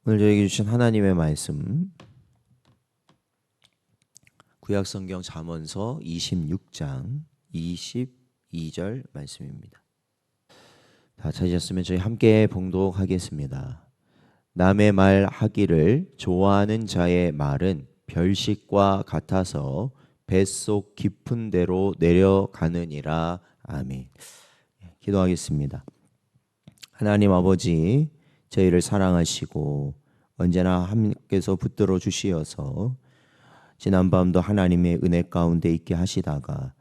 오늘 저에게 주신 하나님의 말씀 구약성경 잠언서 26장 22절 말씀입니다. 다 찾으셨으면 저희 함께 봉독하겠습니다. 남의 말 하기를 좋아하는 자의 말은 별식과 같아서 뱃속 깊은 데로 내려가느니라. 아멘. 기도하겠습니다. 하나님 아버지, 저희를 사랑하시고 언제나 함께서 붙들어 주시어서 지난밤도 하나님의 은혜 가운데 있게 하시다가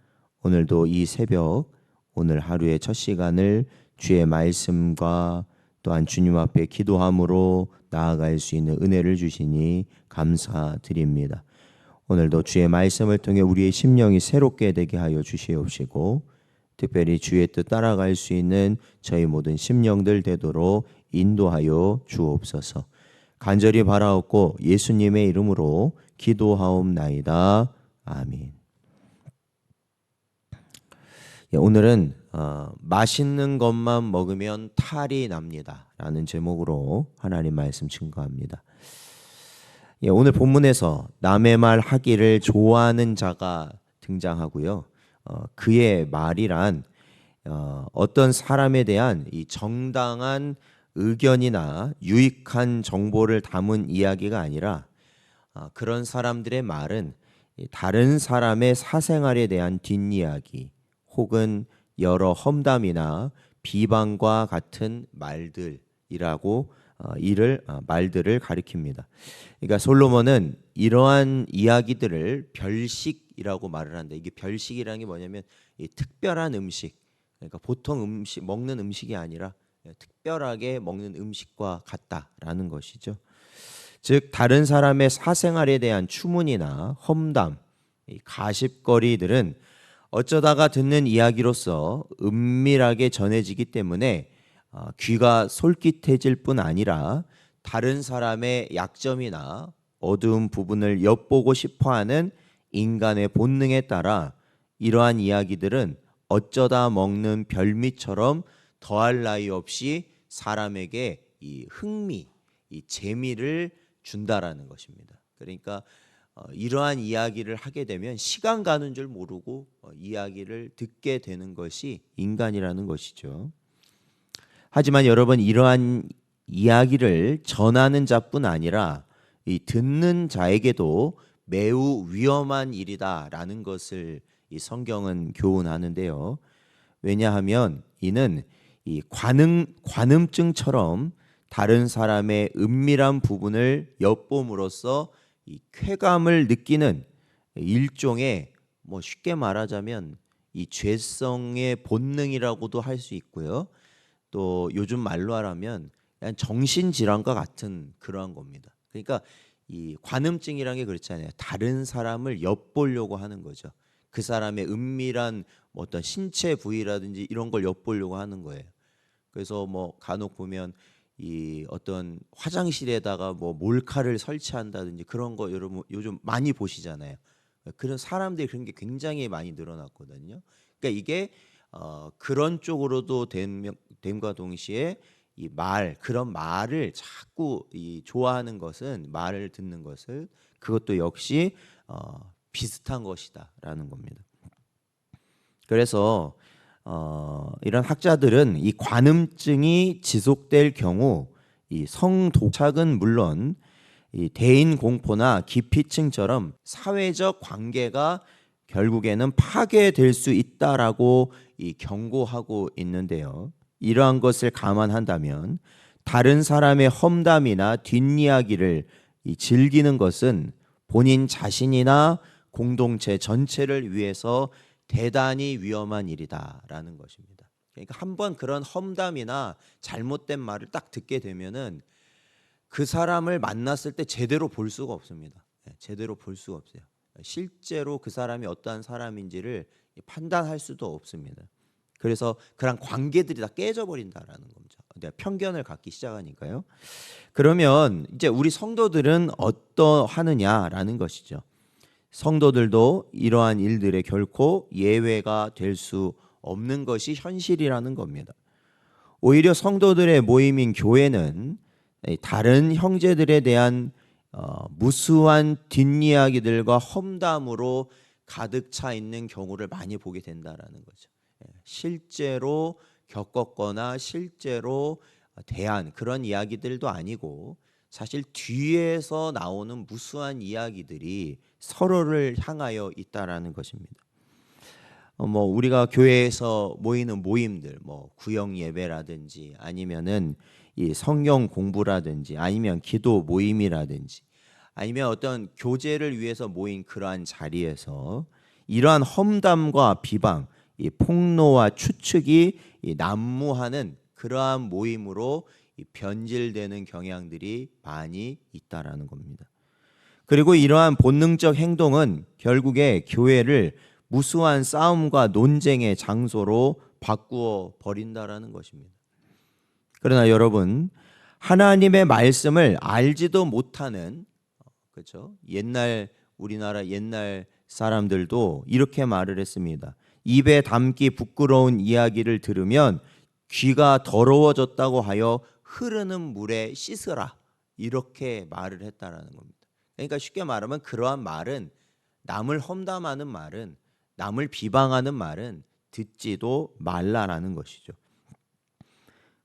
오늘도 이 새벽, 오늘 하루의 첫 시간을 주의 말씀과 또한 주님 앞에 기도함으로 나아갈 수 있는 은혜를 주시니 감사드립니다. 오늘도 주의 말씀을 통해 우리의 심령이 새롭게 되게 하여 주시옵시고 특별히 주의 뜻 따라갈 수 있는 저희 모든 심령들 되도록 인도하여 주옵소서. 간절히 바라옵고 예수님의 이름으로 기도하옵나이다. 아멘. 오늘은 맛있는 것만 먹으면 탈이 납니다 라는 제목으로 하나님 말씀 증거합니다. 오늘 본문에서 남의 말 하기를 좋아하는 자가 등장하고요. 그의 말이란 어떤 사람에 대한 이 정당한 의견이나 유익한 정보를 담은 이야기가 아니라 그런 사람들의 말은 다른 사람의 사생활에 대한 뒷이야기 혹은 여러 험담이나 비방과 같은 말들이라고 말들을 가리킵니다. 그러니까 솔로몬은 이러한 이야기들을 별식이라고 말을 하는데, 이게 별식이라는 게 뭐냐면 이 특별한 음식, 그러니까 보통 음식 먹는 음식이 아니라 특별하게 먹는 음식과 같다라는 것이죠. 즉 다른 사람의 사생활에 대한 추문이나 험담, 가십거리들은 어쩌다가 듣는 이야기로서 은밀하게 전해지기 때문에 귀가 솔깃해질 뿐 아니라 다른 사람의 약점이나 어두운 부분을 엿보고 싶어하는 인간의 본능에 따라 이러한 이야기들은 어쩌다 먹는 별미처럼 더할 나위 없이 사람에게 이 흥미, 이 재미를 준다라는 것입니다. 그러니까 이러한 이야기를 하게 되면 시간 가는 줄 모르고 이야기를 듣게 되는 것이 인간이라는 것이죠. 하지만 여러분, 이러한 이야기를 전하는 자뿐 아니라 이 듣는 자에게도 매우 위험한 일이다라는 것을 이 성경은 교훈하는데요. 왜냐하면 이는 이 관음증처럼 다른 사람의 은밀한 부분을 엿봄으로써 이 쾌감을 느끼는 일종의, 쉽게 말하자면 이 죄성의 본능이라고도 할 수 있고요. 또 요즘 말로 하라면 그냥 정신질환과 같은 그러한 겁니다. 그러니까 이 관음증이라는 게 그렇잖아요. 다른 사람을 엿보려고 하는 거죠. 그 사람의 은밀한 어떤 신체 부위라든지 이런 걸 엿보려고 하는 거예요. 그래서 간혹 보면 이 어떤 화장실에다가 몰카를 설치한다든지 그런 거 여러분 요즘 많이 보시잖아요. 그런 사람들이 그런 게 굉장히 많이 늘어났거든요. 그러니까 이게 그런 쪽으로도 됨과 동시에 그런 말을 자꾸 좋아하는 것은, 말을 듣는 것을, 그것도 역시 비슷한 것이다라는 겁니다. 그래서 이런 학자들은 이 관음증이 지속될 경우 이 성도착은 물론 이 대인 공포나 기피증처럼 사회적 관계가 결국에는 파괴될 수 있다라고 경고하고 있는데요. 이러한 것을 감안한다면 다른 사람의 험담이나 뒷이야기를 즐기는 것은 본인 자신이나 공동체 전체를 위해서 대단히 위험한 일이다라는 것입니다. 그러니까 한번 그런 험담이나 잘못된 말을 딱 듣게 되면은 그 사람을 만났을 때 제대로 볼 수가 없습니다. 제대로 볼 수가 없어요. 실제로 그 사람이 어떠한 사람인지를 판단할 수도 없습니다. 그래서 그런 관계들이 다 깨져버린다라는 거죠. 편견을 갖기 시작하니까요. 그러면 이제 우리 성도들은 어떠하느냐라는 것이죠. 성도들도 이러한 일들에 결코 예외가 될 수 없는 것이 현실이라는 겁니다. 오히려 성도들의 모임인 교회는 다른 형제들에 대한 무수한 뒷이야기들과 험담으로 가득 차 있는 경우를 많이 보게 된다라는 거죠. 실제로 겪었거나 실제로 대한 그런 이야기들도 아니고 사실 뒤에서 나오는 무수한 이야기들이 서로를 향하여 있다라는 것입니다. 우리가 교회에서 모이는 모임들, 구역 예배라든지 아니면은 이 성경 공부라든지 아니면 기도 모임이라든지 아니면 어떤 교제를 위해서 모인 그러한 자리에서 이러한 험담과 비방, 이 폭로와 추측이 난무하는 그러한 모임으로 변질되는 경향들이 많이 있다라는 겁니다. 그리고 이러한 본능적 행동은 결국에 교회를 무수한 싸움과 논쟁의 장소로 바꾸어 버린다라는 것입니다. 그러나 여러분, 하나님의 말씀을 알지도 못하는, 그렇죠? 우리나라 옛날 사람들도 이렇게 말을 했습니다. 입에 담기 부끄러운 이야기를 들으면 귀가 더러워졌다고 하여 흐르는 물에 씻으라, 이렇게 말을 했다라는 겁니다. 그러니까 쉽게 말하면 그러한 말은, 남을 험담하는 말은, 남을 비방하는 말은 듣지도 말라라는 것이죠.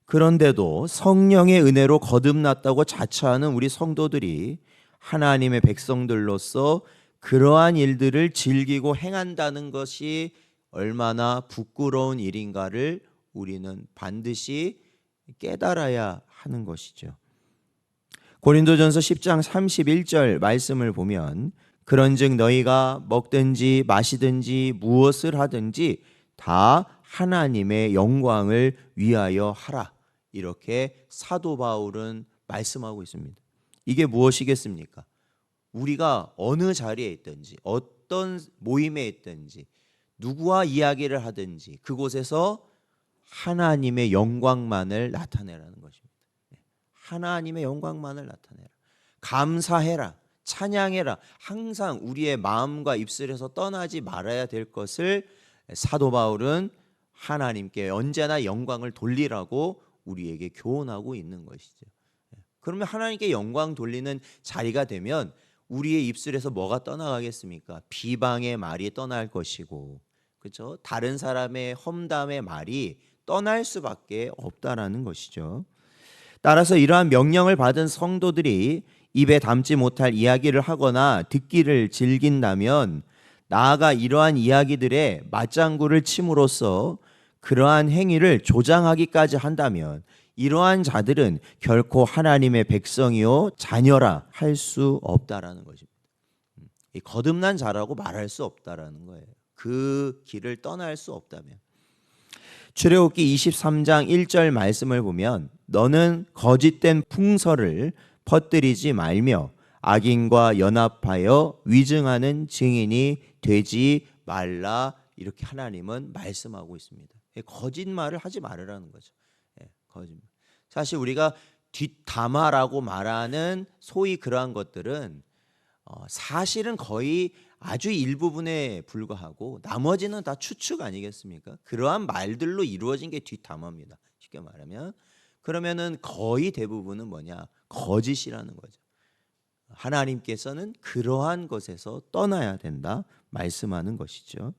그런데도 성령의 은혜로 거듭났다고 자처하는 우리 성도들이 하나님의 백성들로서 그러한 일들을 즐기고 행한다는 것이 얼마나 부끄러운 일인가를 우리는 반드시 깨달아야 하는 것이죠. 고린도전서 10장 31절 말씀을 보면 그런즉 너희가 먹든지 마시든지 무엇을 하든지 다 하나님의 영광을 위하여 하라, 이렇게 사도 바울은 말씀하고 있습니다. 이게 무엇이겠습니까? 우리가 어느 자리에 있든지 어떤 모임에 있든지 누구와 이야기를 하든지 그곳에서 하나님의 영광만을 나타내라는 것입니다. 하나님의 영광만을 나타내라. 감사해라. 찬양해라. 항상 우리의 마음과 입술에서 떠나지 말아야 될 것을 사도 바울은 하나님께 언제나 영광을 돌리라고 우리에게 교훈하고 있는 것이죠. 그러면 하나님께 영광 돌리는 자리가 되면 우리의 입술에서 뭐가 떠나가겠습니까? 비방의 말이 떠날 것이고, 그렇죠? 다른 사람의 험담의 말이 떠날 수밖에 없다라는 것이죠. 따라서 이러한 명령을 받은 성도들이 입에 담지 못할 이야기를 하거나 듣기를 즐긴다면, 나아가 이러한 이야기들에 맞장구를 침으로써 그러한 행위를 조장하기까지 한다면 이러한 자들은 결코 하나님의 백성이요 자녀라 할 수 없다라는 것입니다. 거듭난 자라고 말할 수 없다라는 거예요. 그 길을 떠날 수 없다면. 출애굽기 23장 1절 말씀을 보면 너는 거짓된 풍설을 퍼뜨리지 말며 악인과 연합하여 위증하는 증인이 되지 말라, 이렇게 하나님은 말씀하고 있습니다. 거짓말을 하지 말으라는 거죠. 거짓말. 사실 우리가 뒷담화라고 말하는 소위 그러한 것들은 사실은 거의 아주 일부분에 불과하고 나머지는 다 추측 아니겠습니까? 그러한 말들로 이루어진 게 뒷담화입니다. 쉽게 말하면. 그러면은 거의 대부분은 뭐냐? 거짓이라는 거죠. 하나님께서는 그러한 것에서 떠나야 된다 말씀하는 것이죠.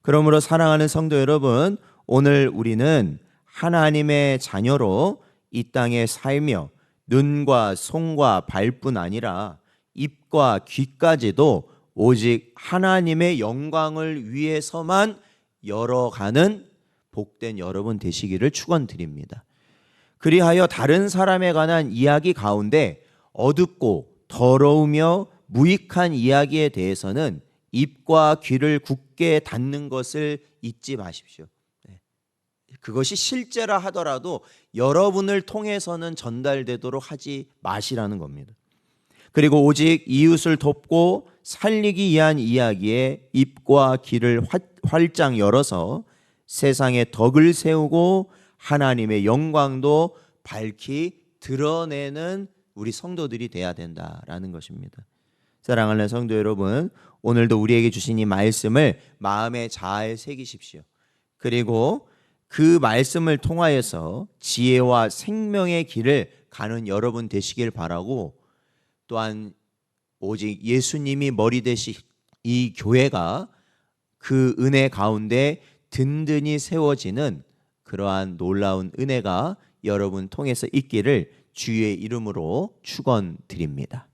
그러므로 사랑하는 성도 여러분, 오늘 우리는 하나님의 자녀로 이 땅에 살며 눈과 손과 발뿐 아니라 입과 귀까지도 오직 하나님의 영광을 위해서만 열어가는 복된 여러분 되시기를 축원드립니다. 그리하여 다른 사람에 관한 이야기 가운데 어둡고 더러우며 무익한 이야기에 대해서는 입과 귀를 굳게 닫는 것을 잊지 마십시오. 그것이 실제라 하더라도 여러분을 통해서는 전달되도록 하지 마시라는 겁니다. 그리고 오직 이웃을 돕고 살리기 위한 이야기에 입과 귀를 활짝 열어서 세상에 덕을 세우고 하나님의 영광도 밝히 드러내는 우리 성도들이 돼야 된다라는 것입니다. 사랑하는 성도 여러분, 오늘도 우리에게 주신 이 말씀을 마음에 잘 새기십시오. 그리고 그 말씀을 통하여서 지혜와 생명의 길을 가는 여러분 되시길 바라고, 또한 오직 예수님이 머리 되신 이 교회가 그 은혜 가운데 든든히 세워지는 그러한 놀라운 은혜가 여러분 통해서 있기를 주의 이름으로 축원드립니다.